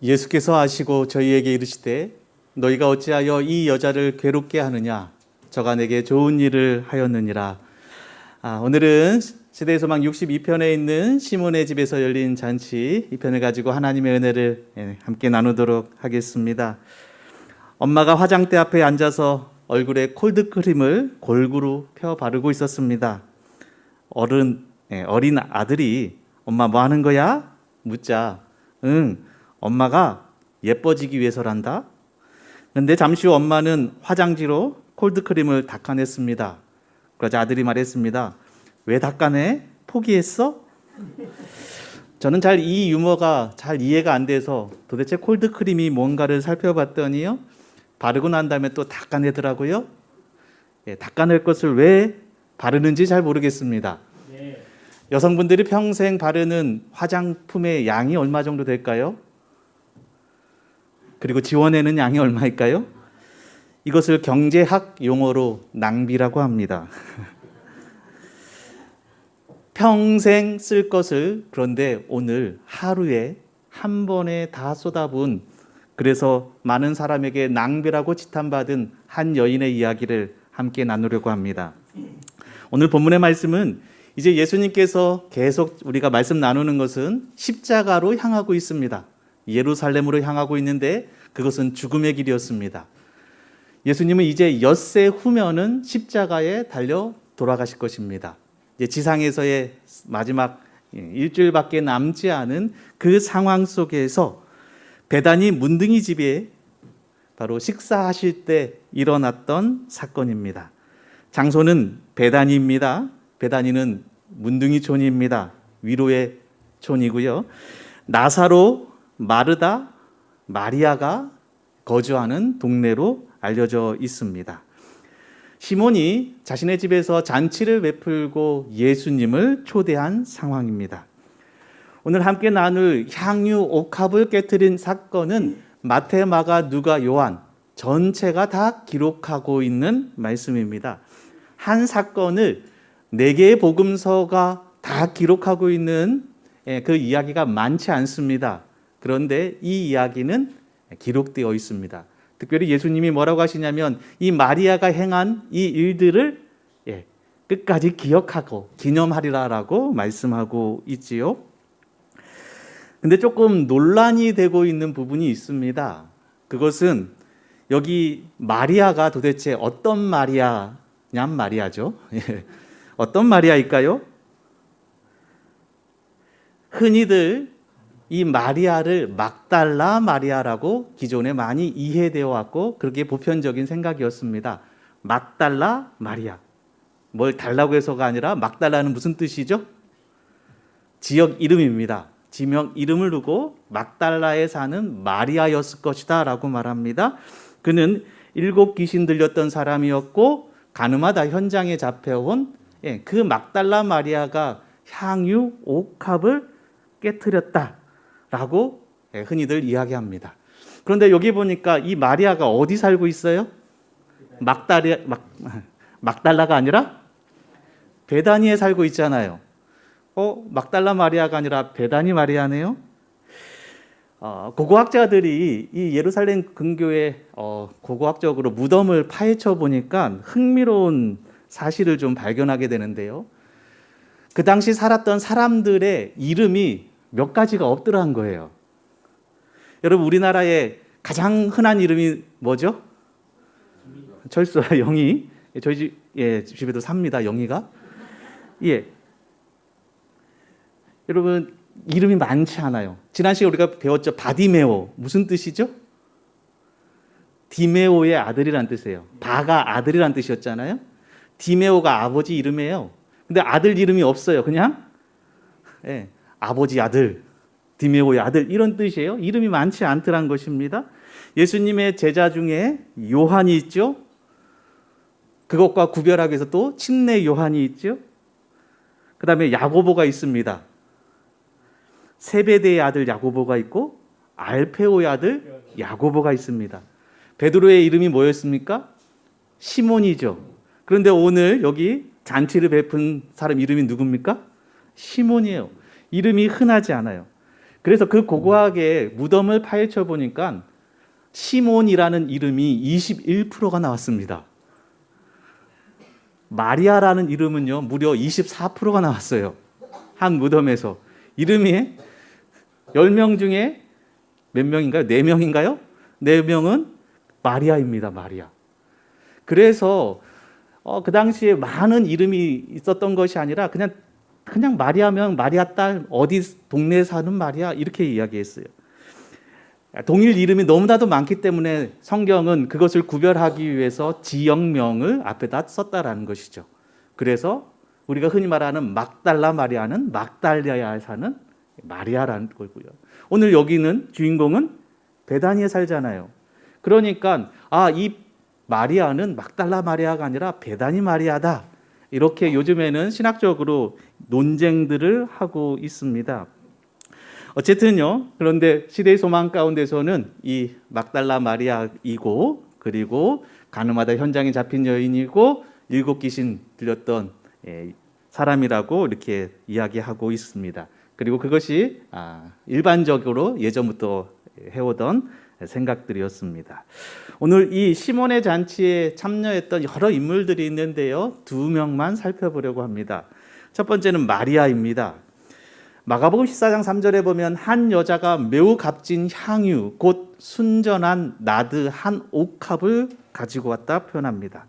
예수께서 아시고 저희에게 이르시되 너희가 어찌하여 이 여자를 괴롭게 하느냐 저가 내게 좋은 일을 하였느니라. 오늘은 시대의 소망 62편에 있는 시몬의 집에서 열린 잔치 이 편을 가지고 하나님의 은혜를 함께 나누도록 하겠습니다. 엄마가 화장대 앞에 앉아서 얼굴에 콜드크림을 골고루 펴 바르고 있었습니다. 어린 아들이 엄마 뭐 하는 거야? 묻자 엄마가 예뻐지기 위해서란다. 그런데 잠시 후 엄마는 화장지로 콜드크림을 닦아냈습니다. 그러자 아들이 말했습니다. 왜 닦아내? 포기했어? 저는 이 유머가 잘 이해가 안 돼서 도대체 콜드크림이 뭔가를 살펴봤더니요, 바르고 난 다음에 또 닦아내더라고요. 닦아낼 것을 왜 바르는지 잘 모르겠습니다. 여성분들이 평생 바르는 화장품의 양이 얼마 정도 될까요? 그리고 지원에는 양이 얼마일까요? 이것을 경제학 용어로 낭비라고 합니다. 평생 쓸 것을 그런데 오늘 하루에 한 번에 다 쏟아부은, 그래서 많은 사람에게 낭비라고 지탄받은 한 여인의 이야기를 함께 나누려고 합니다. 오늘 본문의 말씀은 이제 예수님께서 계속 우리가 말씀 나누는 것은 십자가로 향하고 있습니다. 예루살렘으로 향하고 있는데 그것은 죽음의 길이었습니다. 예수님은 이제 엿새 후면은 십자가에 달려 돌아가실 것입니다. 이제 지상에서의 마지막 일주일밖에 남지 않은 그 상황 속에서 베다니 문둥이 집에 바로 식사하실 때 일어났던 사건입니다. 장소는 베다니입니다. 베다니는 문둥이촌입니다. 위로의 촌이고요. 나사로, 마르다, 마리아가 거주하는 동네로 알려져 있습니다. 시몬이 자신의 집에서 잔치를 베풀고 예수님을 초대한 상황입니다. 오늘 함께 나눌 향유 옥합을 깨트린 사건은 마태, 마가, 누가, 요한 전체가 다 기록하고 있는 말씀입니다. 한 사건을 4개의 복음서가 다 기록하고 있는 그 이야기가 많지 않습니다. 그런데 이 이야기는 기록되어 있습니다. 특별히 예수님이 뭐라고 하시냐면 이 마리아가 행한 이 일들을 끝까지 기억하고 기념하리라라고 말씀하고 있지요. 근데 조금 논란이 되고 있는 부분이 있습니다. 그것은 여기 마리아가 도대체 어떤 마리아냔 말이야죠. 어떤 마리아일까요? 흔히들 이 마리아를 막달라 마리아라고 기존에 많이 이해되어 왔고 그렇게 보편적인 생각이었습니다. 막달라 마리아. 뭘 달라고 해서가 아니라 막달라는 무슨 뜻이죠? 지역 이름입니다. 지명 이름을 두고 막달라에 사는 마리아였을 것이다 라고 말합니다. 그는 7 귀신 들렸던 사람이었고 가늠하다 현장에 잡혀온 그 막달라 마리아가 향유 옥합을 깨트렸다 라고 흔히들 이야기합니다. 그런데 여기 보니까 이 마리아가 어디 살고 있어요? 막달라가 아니라 베다니에 살고 있잖아요. 막달라 마리아가 아니라 베다니 마리아네요. 고고학자들이 이 예루살렘 근교에 고고학적으로 무덤을 파헤쳐 보니까 흥미로운 사실을 좀 발견하게 되는데요. 그 당시 살았던 사람들의 이름이 몇 가지가 없더란 거예요. 여러분, 우리나라에 가장 흔한 이름이 뭐죠? 철수와 영희. 저희 집에도 삽니다, 영희가. 여러분, 이름이 많지 않아요. 지난 시간에 우리가 배웠죠. 바디메오. 무슨 뜻이죠? 디메오의 아들이란 뜻이에요. 바가 아들이란 뜻이었잖아요. 디메오가 아버지 이름이에요. 근데 아들 이름이 없어요. 그냥 아버지 아들, 디메오의 아들 이런 뜻이에요. 이름이 많지 않더란 것입니다. 예수님의 제자 중에 요한이 있죠. 그것과 구별하기 위해서 또 침례 요한이 있죠. 그 다음에 야고보가 있습니다. 세베대의 아들 야고보가 있고 알페오의 아들 야고보가 있습니다. 베드로의 이름이 뭐였습니까? 시몬이죠. 그런데 오늘 여기 잔치를 베푼 사람 이름이 누굽니까? 시몬이에요. 이름이 흔하지 않아요. 그래서 그 고고하게 무덤을 파헤쳐 보니까 시몬이라는 이름이 21%가 나왔습니다. 마리아라는 이름은요, 무려 24%가 나왔어요. 한 무덤에서. 이름이 10명 중에 몇 명인가요? 4명인가요? 4명은 마리아입니다. 마리아. 그래서 그 당시에 많은 이름이 있었던 것이 아니라 그냥 마리아면 마리아 딸, 어디 동네에 사는 마리아, 이렇게 이야기했어요. 동일 이름이 너무나도 많기 때문에 성경은 그것을 구별하기 위해서 지역명을 앞에다 썼다라는 것이죠. 그래서 우리가 흔히 말하는 막달라 마리아는 막달리아에 사는 마리아라는 거고요. 오늘 여기는 주인공은 베다니에 살잖아요. 그러니까 이 마리아는 막달라 마리아가 아니라 베다니 마리아다. 이렇게 요즘에는 신학적으로 논쟁들을 하고 있습니다. 어쨌든요. 그런데 시대의 소망 가운데서는 이 막달라 마리아이고, 그리고 가늠하다 현장에 잡힌 여인이고 7 귀신 들렸던 사람이라고 이렇게 이야기하고 있습니다. 그리고 그것이 일반적으로 예전부터 해오던 생각들이었습니다. 오늘 이 시몬의 잔치에 참여했던 여러 인물들이 있는데요. 2명만 살펴보려고 합니다. 첫 번째는 마리아입니다. 마가복음 14장 3절에 보면 한 여자가 매우 값진 향유, 곧 순전한 나드 한 옥합을 가지고 왔다 표현합니다.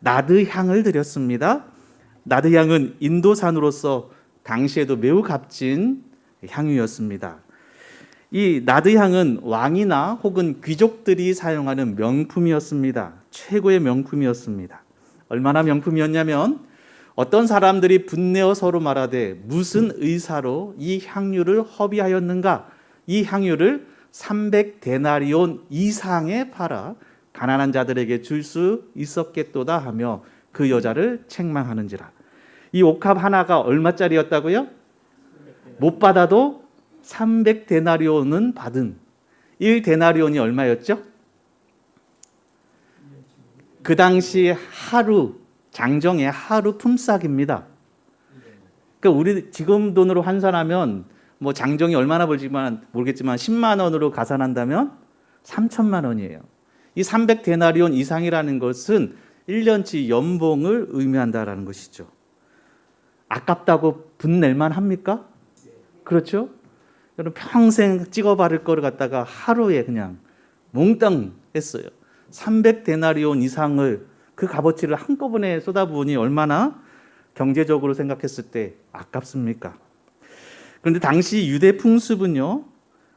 나드 향을 드렸습니다. 나드 향은 인도산으로서 당시에도 매우 값진 향유였습니다. 이 나드 향은 왕이나 혹은 귀족들이 사용하는 명품이었습니다. 최고의 명품이었습니다. 얼마나 명품이었냐면 어떤 사람들이 분내어 서로 말하되 무슨 의사로 이 향유를 허비하였는가? 이 향유를 300데나리온 이상에 팔아 가난한 자들에게 줄 수 있었겠도다 하며 그 여자를 책망하는지라. 이 옥합 하나가 얼마짜리였다고요? 못 받아도 300데나리온은 받은. 1데나리온이 얼마였죠? 그 당시 하루, 장정의 하루 품삯입니다. 그러니까 우리 지금 돈으로 환산하면 뭐 장정이 얼마나 벌지만 모르겠지만 10만 원으로 가산한다면 3천만 원이에요. 이 300데나리온 이상이라는 것은 1년치 연봉을 의미한다라는 것이죠. 아깝다고 분낼만 합니까? 그렇죠? 여러분 평생 찍어바를 거를 갖다가 하루에 그냥 몽땅 했어요. 300데나리온 이상을 그 값어치를 한꺼번에 쏟아부으니 얼마나 경제적으로 생각했을 때 아깝습니까? 그런데 당시 유대 풍습은요,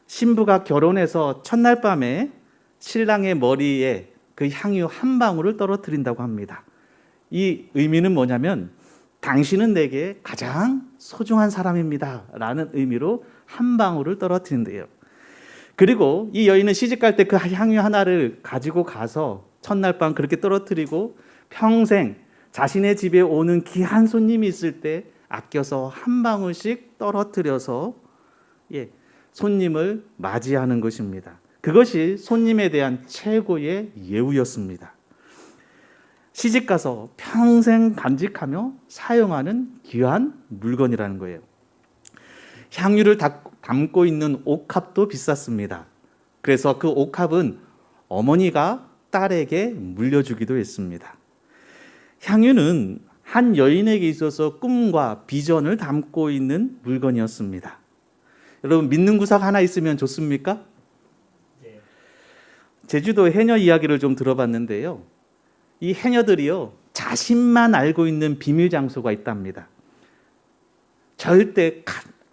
신부가 결혼해서 첫날 밤에 신랑의 머리에 그 향유 한 방울을 떨어뜨린다고 합니다. 이 의미는 뭐냐면 당신은 내게 가장 소중한 사람입니다 라는 의미로 한 방울을 떨어뜨린대요. 그리고 이 여인은 시집갈 때 그 향유 하나를 가지고 가서 첫날 밤 그렇게 떨어뜨리고 평생 자신의 집에 오는 귀한 손님이 있을 때 아껴서 한 방울씩 떨어뜨려서 손님을 맞이하는 것입니다. 그것이 손님에 대한 최고의 예우였습니다. 시집가서 평생 간직하며 사용하는 귀한 물건이라는 거예요. 향유를 담고 있는 옥합도 비쌌습니다. 그래서 그 옥합은 어머니가 딸에게 물려주기도 했습니다. 향유는 한 여인에게 있어서 꿈과 비전을 담고 있는 물건이었습니다. 여러분 믿는 구석 하나 있으면 좋습니까? 제주도 해녀 이야기를 좀 들어봤는데요. 이 해녀들이요, 자신만 알고 있는 비밀 장소가 있답니다. 절대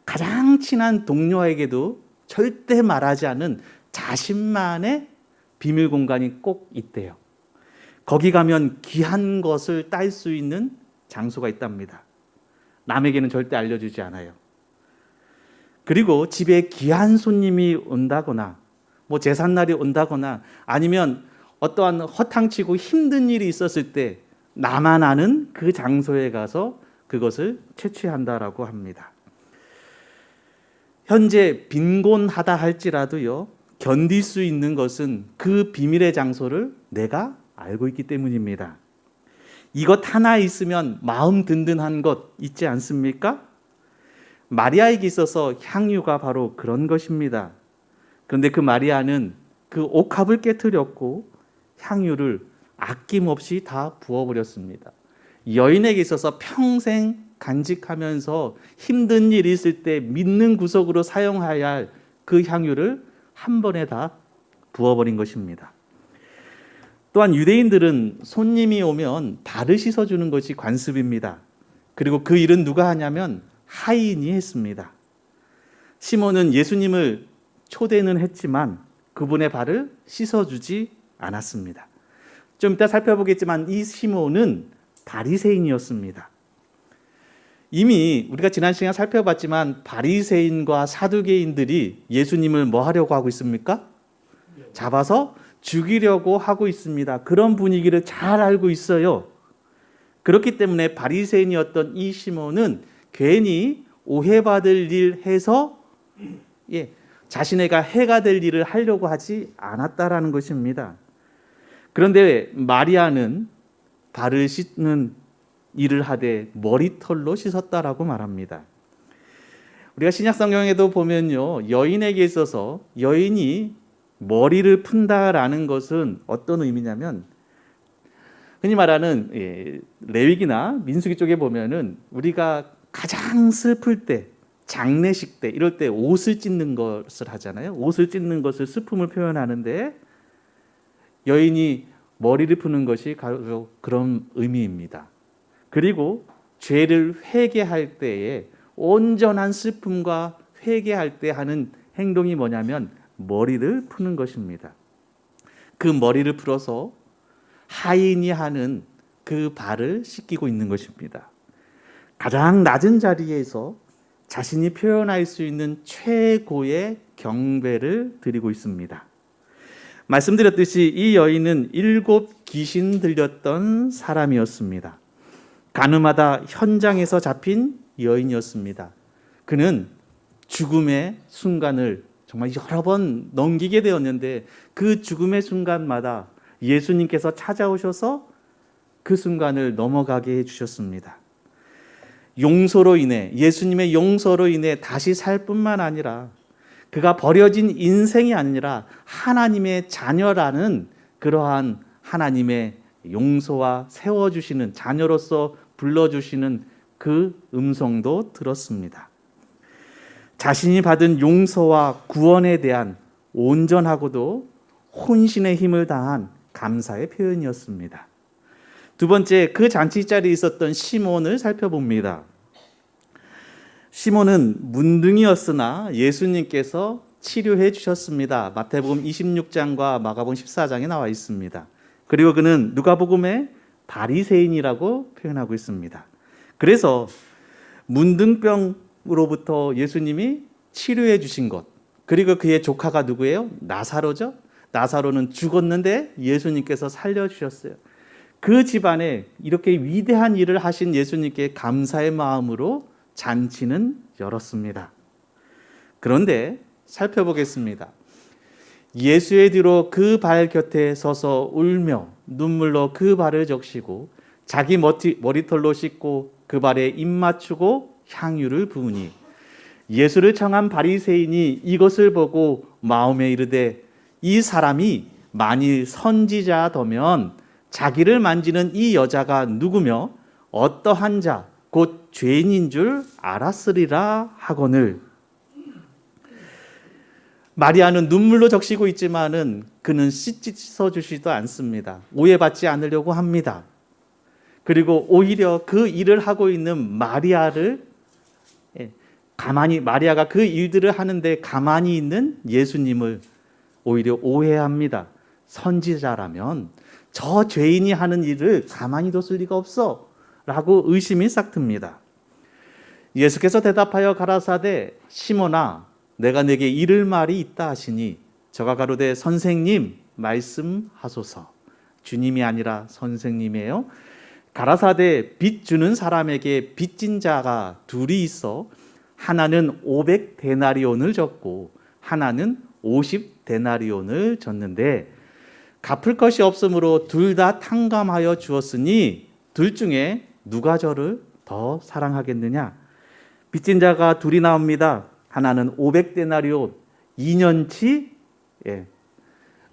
가장 친한 동료에게도 절대 말하지 않은 자신만의 비밀 공간이 꼭 있대요. 거기 가면 귀한 것을 딸 수 있는 장소가 있답니다. 남에게는 절대 알려주지 않아요. 그리고 집에 귀한 손님이 온다거나 뭐 제삿날이 온다거나 아니면 어떠한 허탕치고 힘든 일이 있었을 때 나만 아는 그 장소에 가서 그것을 채취한다라고 합니다. 현재 빈곤하다 할지라도요, 견딜 수 있는 것은 그 비밀의 장소를 내가 알고 있기 때문입니다. 이것 하나 있으면 마음 든든한 것 있지 않습니까? 마리아에게 있어서 향유가 바로 그런 것입니다. 그런데 그 마리아는 그 옥합을 깨뜨렸고 향유를 아낌없이 다 부어버렸습니다. 여인에게 있어서 평생 간직하면서 힘든 일이 있을 때 믿는 구석으로 사용해야 할 그 향유를 한 번에 다 부어버린 것입니다. 또한 유대인들은 손님이 오면 발을 씻어주는 것이 관습입니다. 그리고 그 일은 누가 하냐면 하인이 했습니다. 시몬은 예수님을 초대는 했지만 그분의 발을 씻어주지 않았습니다. 좀 이따 살펴보겠지만 이 시몬은 바리새인이었습니다. 이미 우리가 지난 시간에 살펴봤지만 바리새인과 사두개인들이 예수님을 뭐 하려고 하고 있습니까? 잡아서 죽이려고 하고 있습니다. 그런 분위기를 잘 알고 있어요. 그렇기 때문에 바리새인이었던 이 시몬은 괜히 오해받을 일 해서 자신에게 해가 될 일을 하려고 하지 않았다라는 것입니다. 그런데 마리아는 발을 씻는 일을 하되 머리털로 씻었다라고 말합니다. 우리가 신약 성경에도 보면요, 여인에게 있어서 여인이 머리를 푼다라는 것은 어떤 의미냐면, 흔히 말하는 레위기나 민수기 쪽에 보면은 우리가 가장 슬플 때, 장례식 때, 이럴 때 옷을 찢는 것을 하잖아요. 옷을 찢는 것을 슬픔을 표현하는데 여인이 머리를 푸는 것이 바로 그런 의미입니다. 그리고 죄를 회개할 때에 온전한 슬픔과 회개할 때 하는 행동이 뭐냐면 머리를 푸는 것입니다. 그 머리를 풀어서 하인이 하는 그 발을 씻기고 있는 것입니다. 가장 낮은 자리에서 자신이 표현할 수 있는 최고의 경배를 드리고 있습니다. 말씀드렸듯이 이 여인은 7 귀신 들렸던 사람이었습니다. 가늠하다 현장에서 잡힌 여인이었습니다. 그는 죽음의 순간을 정말 여러 번 넘기게 되었는데 그 죽음의 순간마다 예수님께서 찾아오셔서 그 순간을 넘어가게 해주셨습니다. 용서로 인해, 예수님의 용서로 인해 다시 살 뿐만 아니라 그가 버려진 인생이 아니라 하나님의 자녀라는 그러한 하나님의 용서와 세워주시는, 자녀로서 불러주시는 그 음성도 들었습니다. 자신이 받은 용서와 구원에 대한 온전하고도 혼신의 힘을 다한 감사의 표현이었습니다. 두 번째, 그 잔치 자리에 있었던 시몬을 살펴봅니다. 시몬은 문둥이였으나 예수님께서 치료해 주셨습니다. 마태복음 26장과 마가복음 14장에 나와 있습니다. 그리고 그는 누가복음에 바리새인이라고 표현하고 있습니다. 그래서 문둥병으로부터 예수님이 치료해 주신 것, 그리고 그의 조카가 누구예요? 나사로죠. 나사로는 죽었는데 예수님께서 살려주셨어요. 그 집안에 이렇게 위대한 일을 하신 예수님께 감사의 마음으로 잔치는 열었습니다. 그런데 살펴보겠습니다. 예수의 뒤로 그 발 곁에 서서 울며 눈물로 그 발을 적시고 자기 머리털로 씻고 그 발에 입 맞추고 향유를 부으니 예수를 청한 바리새인이 이것을 보고 마음에 이르되 이 사람이 만일 선지자더면 자기를 만지는 이 여자가 누구며 어떠한 자 곧 죄인인 줄 알았으리라 하거늘. 마리아는 눈물로 적시고 있지만은 그는 씻어주지도 않습니다. 오해받지 않으려고 합니다. 그리고 오히려 그 일을 하고 있는 마리아를 마리아가 그 일들을 하는데 가만히 있는 예수님을 오히려 오해합니다. 선지자라면 저 죄인이 하는 일을 가만히 뒀을 리가 없어 라고 의심이 싹 듭니다. 예수께서 대답하여 가라사대 시몬아 내가 내게 이를 말이 있다 하시니 저가 가로되 선생님 말씀하소서. 주님이 아니라 선생님이에요. 가라사대 빚 주는 사람에게 빚진 자가 둘이 있어 하나는 500데나리온을 졌고 하나는 50데나리온을 졌는데 갚을 것이 없으므로 둘 다 탕감하여 주었으니 둘 중에 누가 저를 더 사랑하겠느냐? 빚진 자가 둘이 나옵니다. 하나는 500데나리온 2년치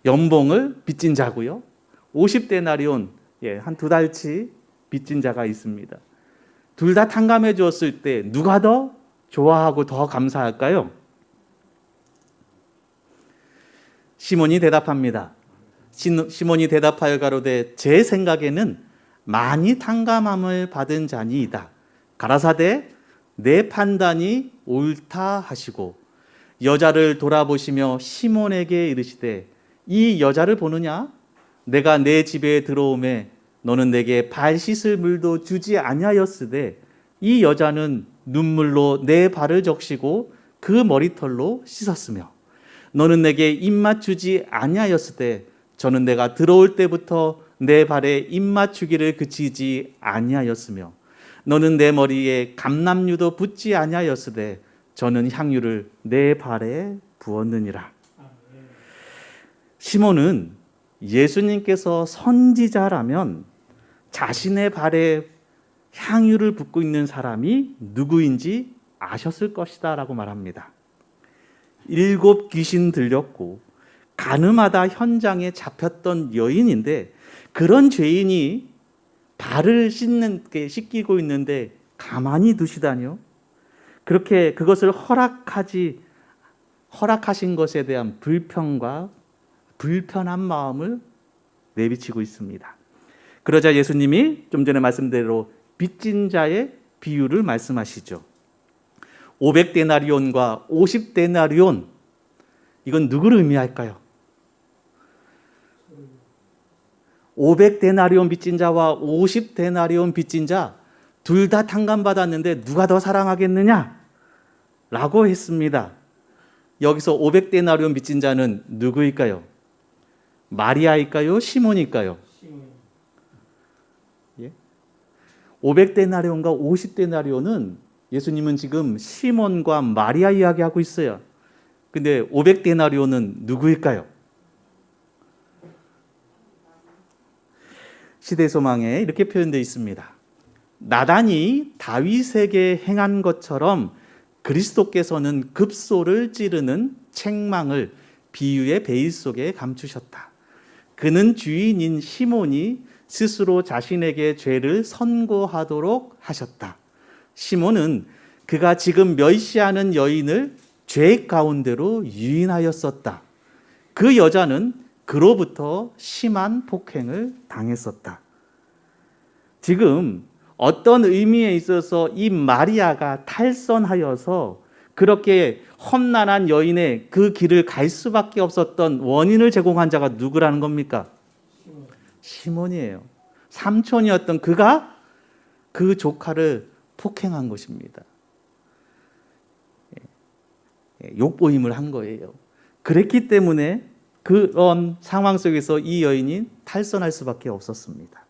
연봉을 빚진 자고요. 50데나리온 한 2달치 빚진 자가 있습니다. 둘 다 탕감해 주었을 때 누가 더 좋아하고 더 감사할까요? 시몬이 대답합니다. 시몬이 대답하여 가로되 제 생각에는 많이 탕감함을 받은 자니이다. 가라사대 내 판단이 옳다 하시고 여자를 돌아보시며 시몬에게 이르시되 이 여자를 보느냐? 내가 내 집에 들어오매 너는 내게 발 씻을 물도 주지 아니하였으되 이 여자는 눈물로 내 발을 적시고 그 머리털로 씻었으며 너는 내게 입맛 주지 아니하였으되 저는 내가 들어올 때부터 내 발에 입맛 주기를 그치지 아니하였으며 너는 내 머리에 감람유도 붓지 아니하였으되 저는 향유를 내 발에 부었느니라. 시몬은 예수님께서 선지자라면 자신의 발에 향유를 붓고 있는 사람이 누구인지 아셨을 것이다 라고 말합니다. 7 귀신 들렸고 가늠하다 현장에 잡혔던 여인인데 그런 죄인이 발을 씻기고 있는데 가만히 두시다니요. 그렇게 그것을 허락하신 것에 대한 불평과 불편한 마음을 내비치고 있습니다. 그러자 예수님이 좀 전에 말씀대로 빚진 자의 비유를 말씀하시죠. 500데나리온과 50데나리온, 이건 누구를 의미할까요? 500데나리온 빚진 자와 50데나리온 빚진 자 둘 다 탕감받았는데 누가 더 사랑하겠느냐? 라고 했습니다. 여기서 500데나리온 빚진 자는 누구일까요? 마리아일까요? 시몬일까요? 500데나리온과 50데나리온은 예수님은 지금 시몬과 마리아 이야기하고 있어요. 근데 500데나리온은 누구일까요? 시대소망에 이렇게 표현되어 있습니다. 나단이 다윗에게 행한 것처럼 그리스도께서는 급소를 찌르는 책망을 비유의 베일 속에 감추셨다. 그는 주인인 시몬이 스스로 자신에게 죄를 선고하도록 하셨다. 시몬은 그가 지금 멸시하는 여인을 죄 가운데로 유인하였었다. 그 여자는 그로부터 심한 폭행을 당했었다. 지금 어떤 의미에 있어서 이 마리아가 탈선하여서 그렇게 험난한 여인의 그 길을 갈 수밖에 없었던 원인을 제공한 자가 누구라는 겁니까? 시몬이에요. 삼촌이었던 그가 그 조카를 폭행한 것입니다. 욕보임을 한 거예요. 그랬기 때문에 그런 상황 속에서 이 여인이 탈선할 수밖에 없었습니다.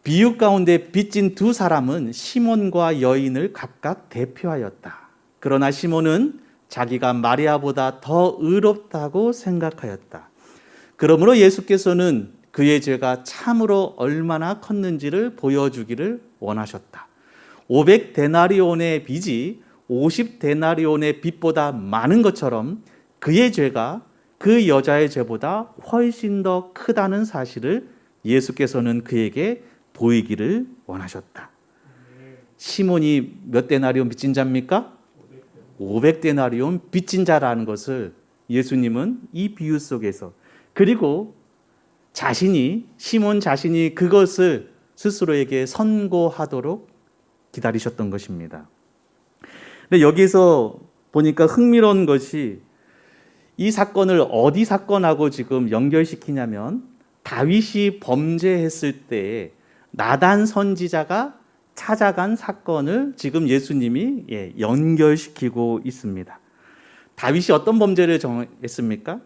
비유 가운데 빚진 두 사람은 시몬과 여인을 각각 대표하였다. 그러나 시몬은 자기가 마리아보다 더 의롭다고 생각하였다. 그러므로 예수께서는 그의 죄가 참으로 얼마나 컸는지를 보여주기를 원하셨다. 500데나리온의 빚이 50데나리온의 빚보다 많은 것처럼 그의 죄가 그 여자의 죄보다 훨씬 더 크다는 사실을 예수께서는 그에게 보이기를 원하셨다. 시몬이 몇 데나리온 빚진 자입니까? 500데나리온 빚진 자라는 것을 예수님은 이 비유 속에서, 그리고 시몬 자신이 그것을 스스로에게 선고하도록 기다리셨던 것입니다. 근데 여기서 보니까 흥미로운 것이 이 사건을 어디 사건하고 지금 연결시키냐면 다윗이 범죄했을 때 나단 선지자가 찾아간 사건을 지금 예수님이 연결시키고 있습니다. 다윗이 어떤 범죄를 정했습니까?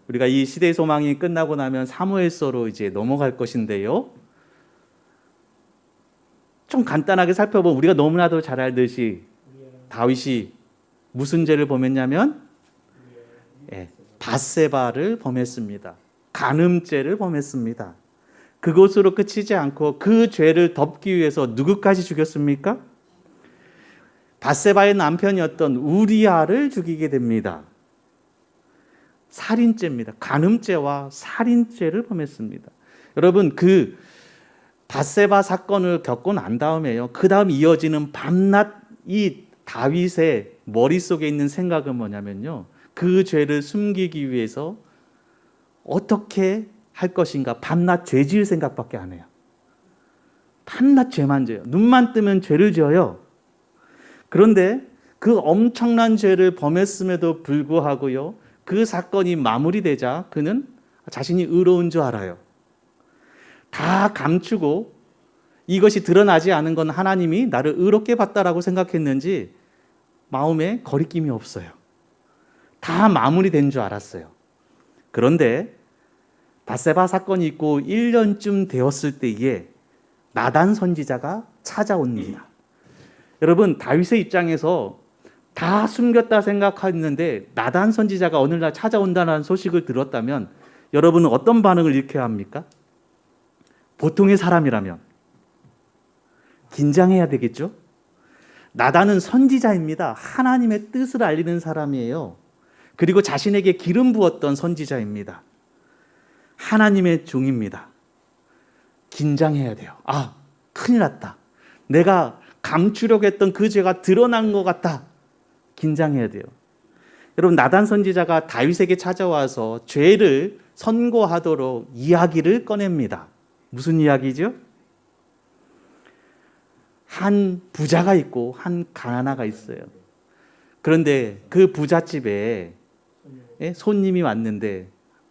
우리가 이 시대의 소망이 끝나고 나면 사무엘서로 이제 넘어갈 것인데요. 좀 간단하게 살펴보면 우리가 너무나도 잘 알듯이 다윗이 무슨 죄를 범했냐면 밧세바를 범했습니다. 간음죄를 범했습니다. 그것으로 끝이지 않고 그 죄를 덮기 위해서 누구까지 죽였습니까? 밧세바의 남편이었던 우리아를 죽이게 됩니다. 살인죄입니다. 간음죄와 살인죄를 범했습니다. 여러분, 그 밧세바 사건을 겪고 난 다음에요. 그 다음 이어지는 밤낮 이 다윗의 머릿속에 있는 생각은 뭐냐면요. 그 죄를 숨기기 위해서 어떻게 할 것인가. 밤낮 죄 지을 생각밖에 안 해요. 밤낮 죄만 져요. 눈만 뜨면 죄를 지어요. 그런데 그 엄청난 죄를 범했음에도 불구하고요. 그 사건이 마무리되자 그는 자신이 의로운 줄 알아요. 다 감추고 이것이 드러나지 않은 건 하나님이 나를 의롭게 봤다라고 생각했는지 마음에 거리낌이 없어요. 다 마무리된 줄 알았어요. 그런데 밧세바 사건이 있고 1년쯤 되었을 때에 나단 선지자가 찾아옵니다. 여러분, 다윗의 입장에서 다 숨겼다 생각했는데 나단 선지자가 어느 날 찾아온다는 소식을 들었다면 여러분은 어떤 반응을 일으켜야 합니까? 보통의 사람이라면 긴장해야 되겠죠? 나단은 선지자입니다. 하나님의 뜻을 알리는 사람이에요. 그리고 자신에게 기름 부었던 선지자입니다. 하나님의 종입니다. 긴장해야 돼요. 아, 큰일 났다. 내가 감추려고 했던 그 죄가 드러난 것 같다. 긴장해야 돼요. 여러분, 나단 선지자가 다윗에게 찾아와서 죄를 선고하도록 이야기를 꺼냅니다. 무슨 이야기죠? 한 부자가 있고 한 가난아가 있어요. 그런데 그 부잣집에 손님이 왔는데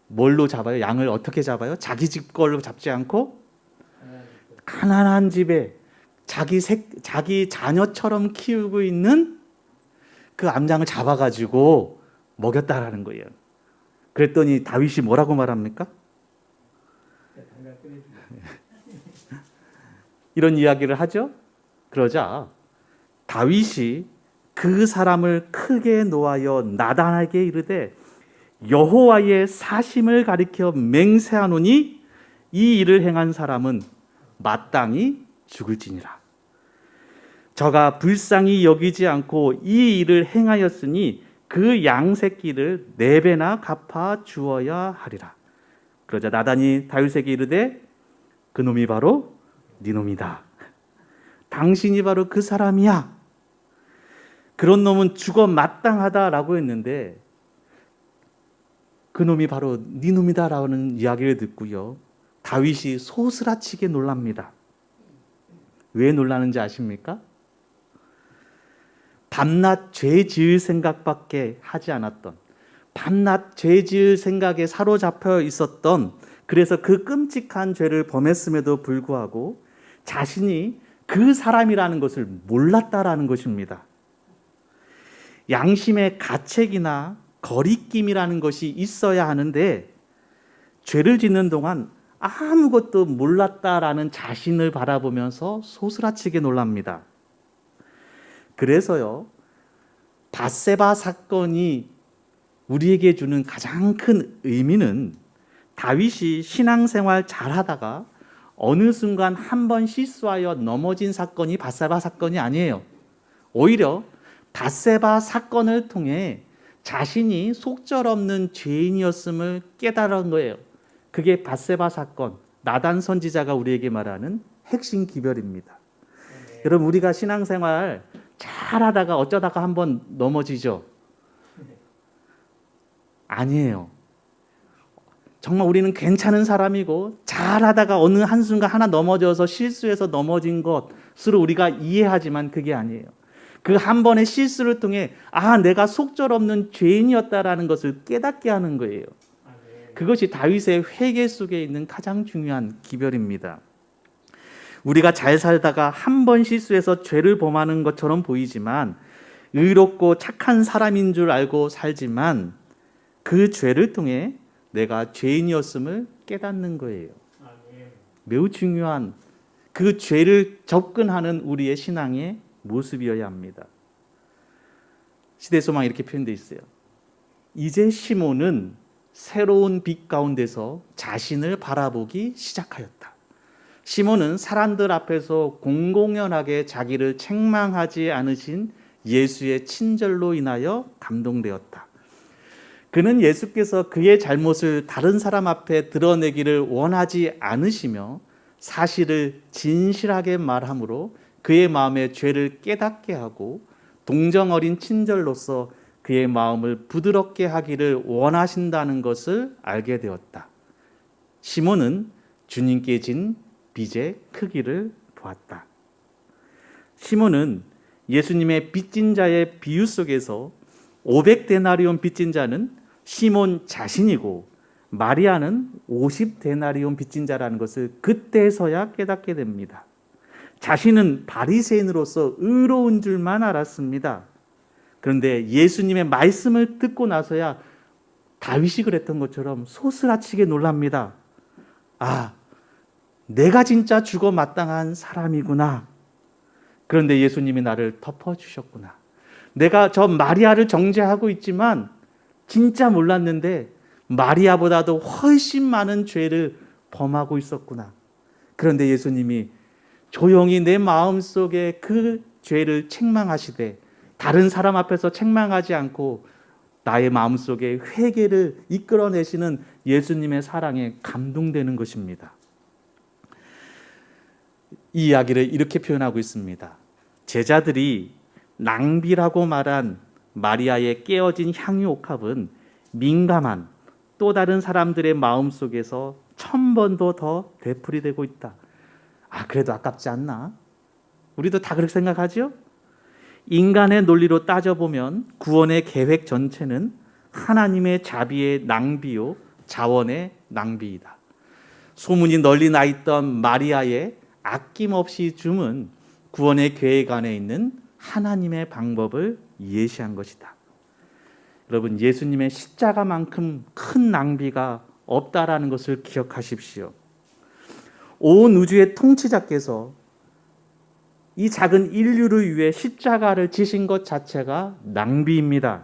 뭘로 잡아요? 양을 어떻게 잡아요? 자기 집 걸로 잡지 않고 가난한 집에 자기 자녀처럼 키우고 있는 그 암장을 잡아가지고 먹였다라는 거예요. 그랬더니 다윗이 뭐라고 말합니까? 이런 이야기를 하죠. 그러자 다윗이 그 사람을 크게 노하여 나단에게 이르되 여호와의 사심을 가리켜 맹세하노니 이 일을 행한 사람은 마땅히 죽을지니라. 저가 불쌍히 여기지 않고 이 일을 행하였으니 그 양 새끼를 4배나 갚아 주어야 하리라. 그러자 나단이 다윗에게 이르되 그 놈이 바로 네 놈이다. 당신이 바로 그 사람이야. 그런 놈은 죽어 마땅하다라고 했는데 그 놈이 바로 네 놈이다라는 이야기를 듣고요. 다윗이 소스라치게 놀랍니다. 왜 놀라는지 아십니까? 밤낮 죄 지을 생각밖에 하지 않았던, 밤낮 죄 지을 생각에 사로잡혀 있었던, 그래서 그 끔찍한 죄를 범했음에도 불구하고 자신이 그 사람이라는 것을 몰랐다라는 것입니다. 양심의 가책이나 거리낌이라는 것이 있어야 하는데 죄를 짓는 동안 아무것도 몰랐다라는 자신을 바라보면서 소스라치게 놀랍니다. 그래서요, 밧세바 사건이 우리에게 주는 가장 큰 의미는 다윗이 신앙생활 잘하다가 어느 순간 한 번 실수하여 넘어진 사건이 밧세바 사건이 아니에요. 오히려 밧세바 사건을 통해 자신이 속절없는 죄인이었음을 깨달은 거예요. 그게 밧세바 사건, 나단 선지자가 우리에게 말하는 핵심 기별입니다. 여러분, 우리가 신앙생활 잘하다가 어쩌다가 한번 넘어지죠? 아니에요. 정말 우리는 괜찮은 사람이고 잘하다가 어느 한순간 하나 넘어져서 실수해서 넘어진 것으로 우리가 이해하지만 그게 아니에요. 그 한 번의 실수를 통해 내가 속절없는 죄인이었다라는 것을 깨닫게 하는 거예요. 그것이 다윗의 회개 속에 있는 가장 중요한 기별입니다. 우리가 잘 살다가 한 번 실수해서 죄를 범하는 것처럼 보이지만 의롭고 착한 사람인 줄 알고 살지만 그 죄를 통해 내가 죄인이었음을 깨닫는 거예요. 매우 중요한 그 죄를 접근하는 우리의 신앙의 모습이어야 합니다. 시대소망이 이렇게 표현되어 있어요. 이제 시몬은 새로운 빛 가운데서 자신을 바라보기 시작하였다. 시몬은 사람들 앞에서 공공연하게 자기를 책망하지 않으신 예수의 친절로 인하여 감동되었다. 그는 예수께서 그의 잘못을 다른 사람 앞에 드러내기를 원하지 않으시며 사실을 진실하게 말함으로 그의 마음의 죄를 깨닫게 하고 동정 어린 친절로서 그의 마음을 부드럽게 하기를 원하신다는 것을 알게 되었다. 시몬은 주님께 진 빚의 크기를 보았다. 시몬은 예수님의 빚진 자의 비유 속에서 500데나리온 빚진 자는 시몬 자신이고 마리아는 50데나리온 빚진 자라는 것을 그때서야 깨닫게 됩니다. 자신은 바리새인으로서 의로운 줄만 알았습니다. 그런데 예수님의 말씀을 듣고 나서야 다윗이 그랬던 것처럼 소스라치게 놀랍니다. 아, 내가 진짜 죽어 마땅한 사람이구나. 그런데 예수님이 나를 덮어주셨구나. 내가 저 마리아를 정죄하고 있지만 진짜 몰랐는데 마리아보다도 훨씬 많은 죄를 범하고 있었구나. 그런데 예수님이 조용히 내 마음속에 그 죄를 책망하시되 다른 사람 앞에서 책망하지 않고 나의 마음속에 회개를 이끌어내시는 예수님의 사랑에 감동되는 것입니다. 이 이야기를 이렇게 표현하고 있습니다. 제자들이 낭비라고 말한 마리아의 깨어진 향유 옥합은 민감한 또 다른 사람들의 마음속에서 1000번도 더 되풀이되고 있다. 아, 그래도 아깝지 않나? 우리도 다 그렇게 생각하죠? 인간의 논리로 따져보면 구원의 계획 전체는 하나님의 자비의 낭비요 자원의 낭비이다. 소문이 널리 나 있던 마리아의 아낌없이 줌은 구원의 계획 안에 있는 하나님의 방법을 예시한 것이다. 여러분, 예수님의 십자가만큼 큰 낭비가 없다라는 것을 기억하십시오. 온 우주의 통치자께서 이 작은 인류를 위해 십자가를 지신 것 자체가 낭비입니다.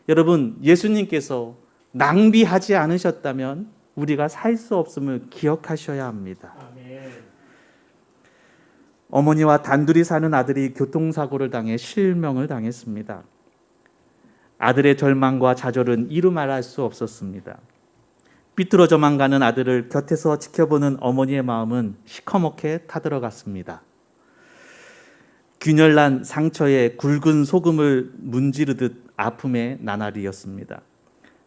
여러분, 예수님께서 낭비하지 않으셨다면 우리가 살 수 없음을 기억하셔야 합니다. 아멘. 어머니와 단둘이 사는 아들이 교통사고를 당해 실명을 당했습니다. 아들의 절망과 좌절은 이루 말할 수 없었습니다. 삐뚤어져만 가는 아들을 곁에서 지켜보는 어머니의 마음은 시커멓게 타들어갔습니다. 균열난 상처에 굵은 소금을 문지르듯 아픔의 나날이었습니다.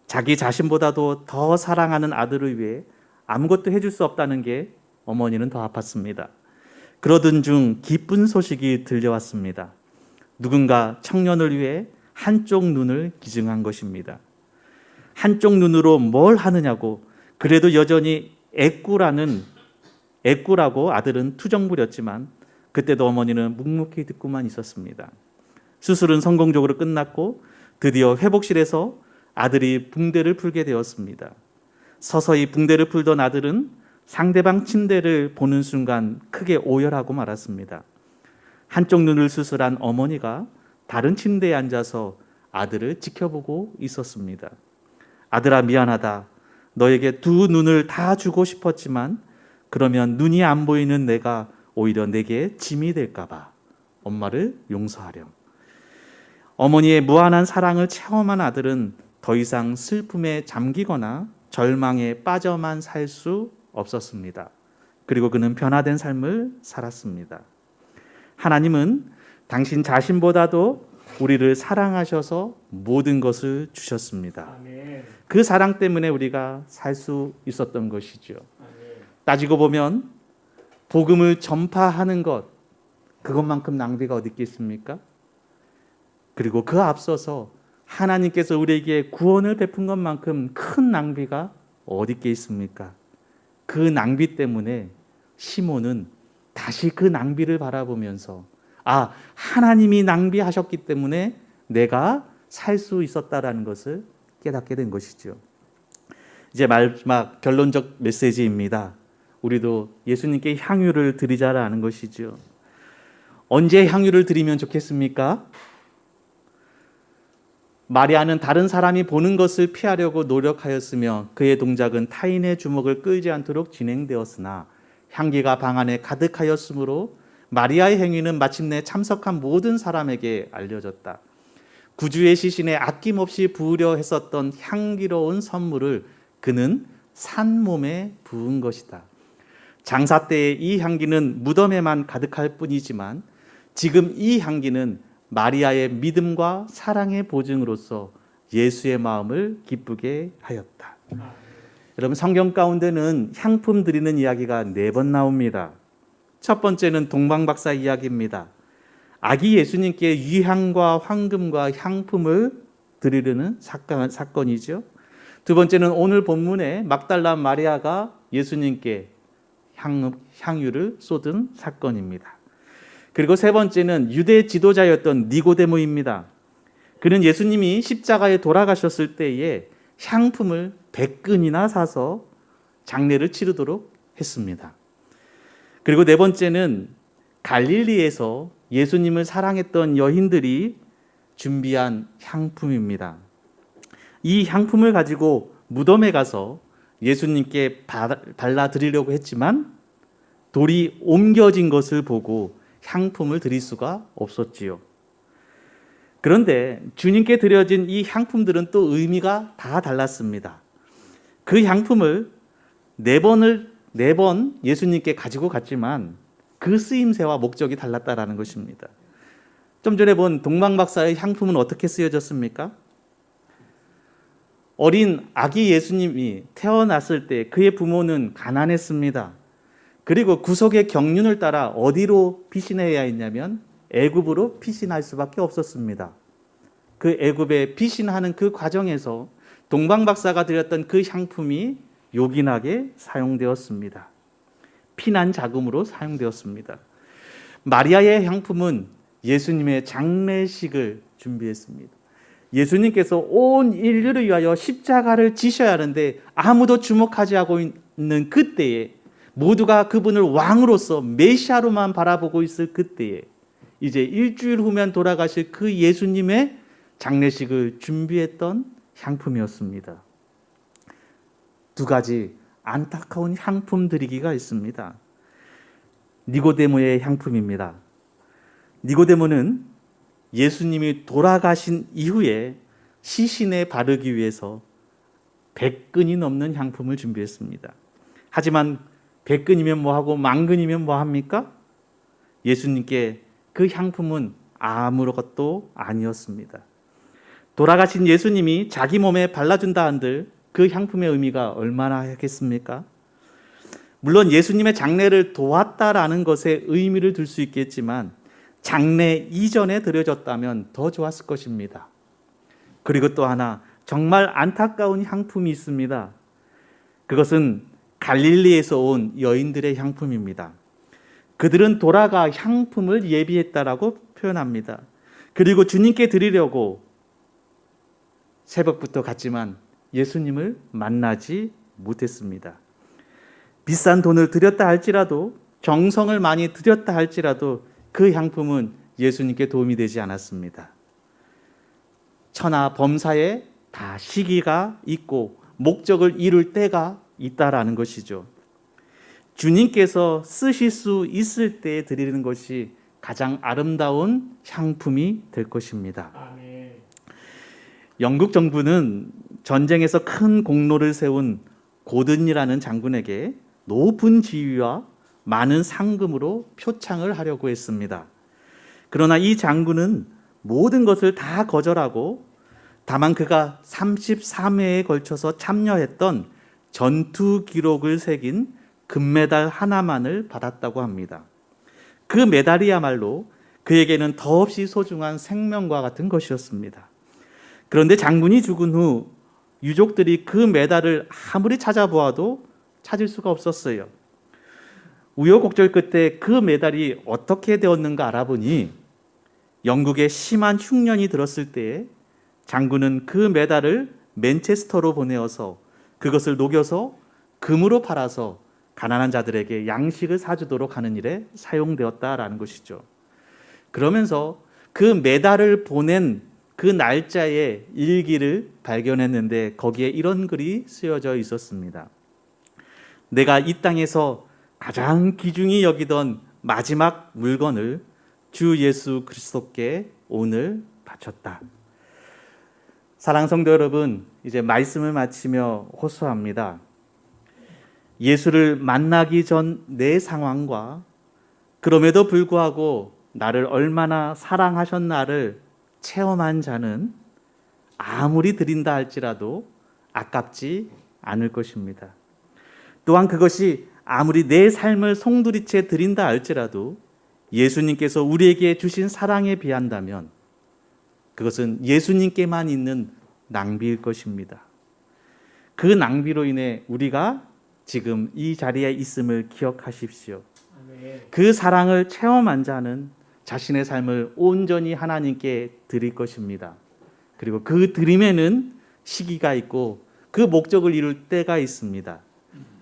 자기 자신보다도 더 사랑하는 아들을 위해 아무것도 해줄 수 없다는 게 어머니는 더 아팠습니다. 그러던 중 기쁜 소식이 들려왔습니다. 누군가 청년을 위해 한쪽 눈을 기증한 것입니다. 한쪽 눈으로 뭘 하느냐고, 그래도 여전히 애꾸라고 아들은 투정 부렸지만 그때도 어머니는 묵묵히 듣고만 있었습니다. 수술은 성공적으로 끝났고 드디어 회복실에서 아들이 붕대를 풀게 되었습니다. 서서히 붕대를 풀던 아들은 상대방 침대를 보는 순간 크게 오열하고 말았습니다. 한쪽 눈을 수술한 어머니가 다른 침대에 앉아서 아들을 지켜보고 있었습니다. 아들아, 미안하다. 너에게 두 눈을 다 주고 싶었지만 그러면 눈이 안 보이는 내가 오히려 내게 짐이 될까 봐 엄마를 용서하렴. 어머니의 무한한 사랑을 체험한 아들은 더 이상 슬픔에 잠기거나 절망에 빠져만 살 수 없었습니다. 그리고 그는 변화된 삶을 살았습니다. 하나님은 당신 자신보다도 우리를 사랑하셔서 모든 것을 주셨습니다. 아멘. 그 사랑 때문에 우리가 살 수 있었던 것이죠. 아멘. 따지고 보면 복음을 전파하는 것, 그것만큼 낭비가 어디 있겠습니까? 그리고 그 앞서서 하나님께서 우리에게 구원을 베푼 것만큼 큰 낭비가 어디 있겠습니까? 그 낭비 때문에 시몬은 다시 그 낭비를 바라보면서 아, 하나님이 낭비하셨기 때문에 내가 살 수 있었다라는 것을 깨닫게 된 것이죠. 이제 마지막 결론적 메시지입니다. 우리도 예수님께 향유를 드리자라는 것이죠. 언제 향유를 드리면 좋겠습니까? 마리아는 다른 사람이 보는 것을 피하려고 노력하였으며 그의 동작은 타인의 주목을 끌지 않도록 진행되었으나 향기가 방 안에 가득하였으므로 마리아의 행위는 마침내 참석한 모든 사람에게 알려졌다. 구주의 시신에 아낌없이 부으려 했었던 향기로운 선물을 그는 산 몸에 부은 것이다. 장사 때의 이 향기는 무덤에만 가득할 뿐이지만 지금 이 향기는 마리아의 믿음과 사랑의 보증으로서 예수의 마음을 기쁘게 하였다. 여러분, 성경 가운데는 향품 드리는 이야기가 4번 나옵니다. 첫 번째는 동방박사 이야기입니다. 아기 예수님께 유향과 황금과 향품을 드리려는 사건이죠. 두 번째는 오늘 본문에 막달라 마리아가 예수님께 향유를 쏟은 사건입니다. 그리고 세 번째는 유대 지도자였던 니고데모입니다. 그는 예수님이 십자가에 돌아가셨을 때에 향품을 100근이나 사서 장례를 치르도록 했습니다. 그리고 네 번째는 갈릴리에서 예수님을 사랑했던 여인들이 준비한 향품입니다. 이 향품을 가지고 무덤에 가서 예수님께 발라드리려고 했지만 돌이 옮겨진 것을 보고 향품을 드릴 수가 없었지요. 그런데 주님께 드려진 이 향품들은 또 의미가 다 달랐습니다. 그 향품을 4번 예수님께 가지고 갔지만 그 쓰임새와 목적이 달랐다라는 것입니다. 좀 전에 본 동방박사의 향품은 어떻게 쓰여졌습니까? 어린 아기 예수님이 태어났을 때 그의 부모는 가난했습니다. 그리고 구속의 경륜을 따라 어디로 피신해야 했냐면 애굽으로 피신할 수밖에 없었습니다. 그 애굽에 피신하는 그 과정에서 동방박사가 드렸던 그 향품이 요긴하게 사용되었습니다. 피난 자금으로 사용되었습니다. 마리아의 향품은 예수님의 장례식을 준비했습니다. 예수님께서 온 인류를 위하여 십자가를 지셔야 하는데 아무도 주목하지 하고 있는 그때에, 모두가 그분을 왕으로서 메시아로만 바라보고 있을 그때에 이제 일주일 후면 돌아가실 그 예수님의 장례식을 준비했던 향품이었습니다. 두 가지 안타까운 향품 드리기가 있습니다. 니고데모의 향품입니다. 니고데모는 예수님이 돌아가신 이후에 시신에 바르기 위해서 100근이 넘는 향품을 준비했습니다. 하지만 100근이면 뭐하고 10,000근이면 뭐합니까? 예수님께 그 향품은 아무것도 아니었습니다. 돌아가신 예수님이 자기 몸에 발라준다 한들 그 향품의 의미가 얼마나 하겠습니까? 물론 예수님의 장례를 도왔다라는 것에 의미를 둘 수 있겠지만 장례 이전에 드려졌다면 더 좋았을 것입니다. 그리고 또 하나 정말 안타까운 향품이 있습니다. 그것은 갈릴리에서 온 여인들의 향품입니다. 그들은 돌아가 향품을 예비했다라고 표현합니다. 그리고 주님께 드리려고 새벽부터 갔지만 예수님을 만나지 못했습니다. 비싼 돈을 들였다 할지라도, 정성을 많이 들였다 할지라도 그 향품은 예수님께 도움이 되지 않았습니다. 천하 범사에 다 시기가 있고 목적을 이룰 때가 있다라는 것이죠. 주님께서 쓰실 수 있을 때 드리는 것이 가장 아름다운 향품이 될 것입니다. 아멘. 영국 정부는 전쟁에서 큰 공로를 세운 고든이라는 장군에게 높은 지위와 많은 상금으로 표창을 하려고 했습니다. 그러나 이 장군은 모든 것을 다 거절하고 다만 그가 33회에 걸쳐서 참여했던 전투 기록을 새긴 금메달 하나만을 받았다고 합니다. 그 메달이야말로 그에게는 더없이 소중한 생명과 같은 것이었습니다. 그런데 장군이 죽은 후 유족들이 그 메달을 아무리 찾아보아도 찾을 수가 없었어요. 우여곡절 끝에 그 메달이 어떻게 되었는가 알아보니 영국에 심한 흉년이 들었을 때에 장군은 그 메달을 맨체스터로 보내어서 그것을 녹여서 금으로 팔아서 가난한 자들에게 양식을 사주도록 하는 일에 사용되었다라는 것이죠. 그러면서 그 메달을 보낸 그 날짜의 일기를 발견했는데 거기에 이런 글이 쓰여져 있었습니다. 내가 이 땅에서 가장 귀중히 여기던 마지막 물건을 주 예수 그리스도께 오늘 바쳤다. 사랑하는 성도 여러분, 이제 말씀을 마치며 호소합니다. 예수를 만나기 전 내 상황과 그럼에도 불구하고 나를 얼마나 사랑하셨나를 체험한 자는 아무리 드린다 할지라도 아깝지 않을 것입니다. 또한 그것이 아무리 내 삶을 송두리째 드린다 할지라도 예수님께서 우리에게 주신 사랑에 비한다면 그것은 예수님께만 있는 낭비일 것입니다. 그 낭비로 인해 우리가 지금 이 자리에 있음을 기억하십시오. 그 사랑을 체험한 자는 자신의 삶을 온전히 하나님께 드릴 것입니다. 그리고 그 드림에는 시기가 있고 그 목적을 이룰 때가 있습니다.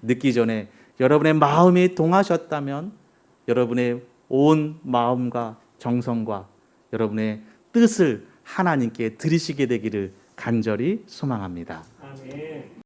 늦기 전에 여러분의 마음이 동하셨다면 여러분의 온 마음과 정성과 여러분의 뜻을 하나님께 드리시게 되기를 간절히 소망합니다. 아멘.